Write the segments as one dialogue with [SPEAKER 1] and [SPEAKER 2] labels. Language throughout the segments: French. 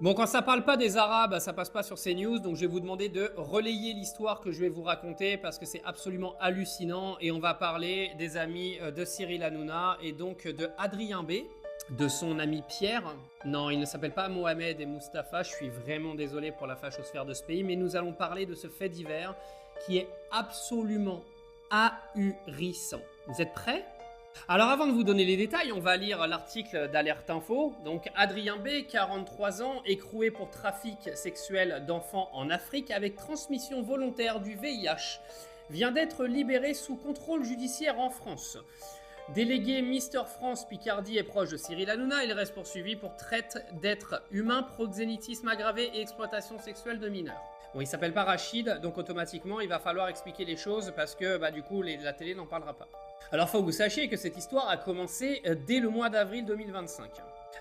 [SPEAKER 1] Bon, quand ça parle pas des Arabes, ça passe pas sur CNews, donc je vais vous demander de relayer l'histoire que je vais vous raconter parce que c'est absolument hallucinant et on va parler des amis de Cyril Hanouna et donc de Adrien B, de son ami Pierre. Non, il ne s'appelle pas Mohamed et Mustapha, je suis vraiment désolé pour la fachosphère de ce pays, mais nous allons parler de ce fait divers qui est absolument ahurissant. Vous êtes prêts ? Alors avant de vous donner les détails, on va lire l'article d'Alerte Info. Donc Adrien B, 43 ans, écroué pour trafic sexuel d'enfants en Afrique avec transmission volontaire du VIH, vient d'être libéré sous contrôle judiciaire en France. Délégué Mister France Picardie est proche de Cyril Hanouna, il reste poursuivi pour traite d'êtres humains, proxénétisme aggravé et exploitation sexuelle de mineurs. Bon, il s'appelle pas Rachid, donc automatiquement il va falloir expliquer les choses parce que du coup la télé n'en parlera pas. Alors faut que vous sachiez que cette histoire a commencé dès le mois d'avril 2025.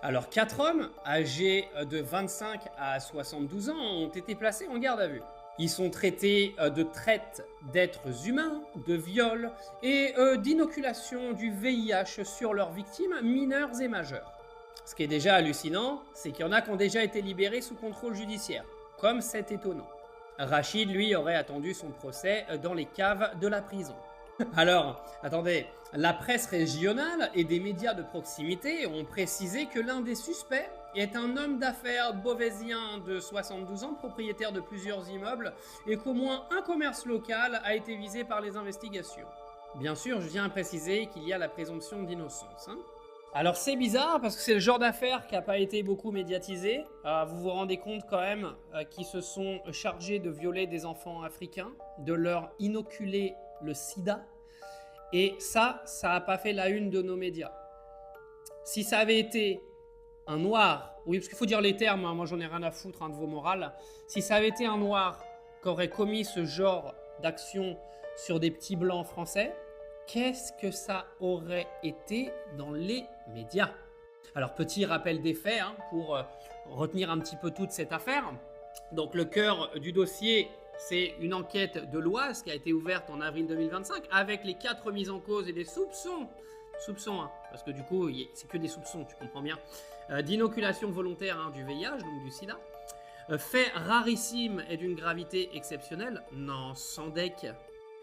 [SPEAKER 1] Alors 4 hommes, âgés de 25 à 72 ans, ont été placés en garde à vue. Ils sont traités de traite d'êtres humains, de viol et d'inoculation du VIH sur leurs victimes mineurs et majeures. Ce qui est déjà hallucinant, c'est qu'il y en a qui ont déjà été libérés sous contrôle judiciaire, comme c'est étonnant. Rachid, lui, aurait attendu son procès dans les caves de la prison. Alors, attendez, la presse régionale et des médias de proximité ont précisé que l'un des suspects est un homme d'affaires beauvaisien de 72 ans, propriétaire de plusieurs immeubles, et qu'au moins un commerce local a été visé par les investigations. Bien sûr, je viens à préciser qu'il y a la présomption d'innocence. Alors c'est bizarre parce que c'est le genre d'affaire qui n'a pas été beaucoup médiatisé. Vous vous rendez compte quand même qu'ils se sont chargés de violer des enfants africains, de leur inoculer le sida, et ça n'a pas fait la une de nos médias. Si ça avait été un noir, oui parce qu'il faut dire les termes, moi j'en ai rien à foutre de vos morales, si ça avait été un noir qui aurait commis ce genre d'action sur des petits blancs français, qu'est-ce que ça aurait été dans les médias? Alors petit rappel des faits pour retenir un petit peu toute cette affaire. Donc le cœur du dossier, c'est une enquête de l'Oise qui a été ouverte en avril 2025 avec les 4 mises en cause et des soupçons, parce que du coup c'est que des soupçons, tu comprends bien, d'inoculation volontaire du VIH, donc du sida. Fait rarissime et d'une gravité exceptionnelle, non sans deck.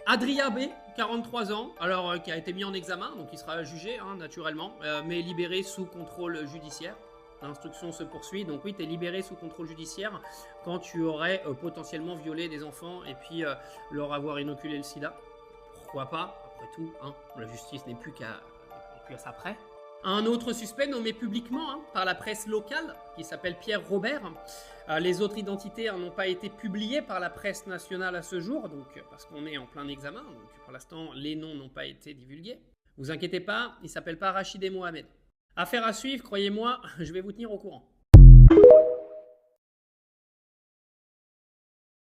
[SPEAKER 1] Adrien B, 43 ans, alors qui a été mis en examen, donc il sera jugé naturellement, mais libéré sous contrôle judiciaire. L'instruction se poursuit, donc oui, tu es libéré sous contrôle judiciaire quand tu aurais potentiellement violé des enfants et puis leur avoir inoculé le sida. Pourquoi pas? Après tout, la justice n'est plus qu'à ça près. Un autre suspect nommé publiquement par la presse locale, qui s'appelle Pierre Robert. Les autres identités n'ont pas été publiées par la presse nationale à ce jour, donc, parce qu'on est en plein examen, donc pour l'instant les noms n'ont pas été divulgués. Vous inquiétez pas, il ne s'appelle pas Rachid et Mohamed. Affaire à suivre, croyez-moi, je vais vous tenir au courant.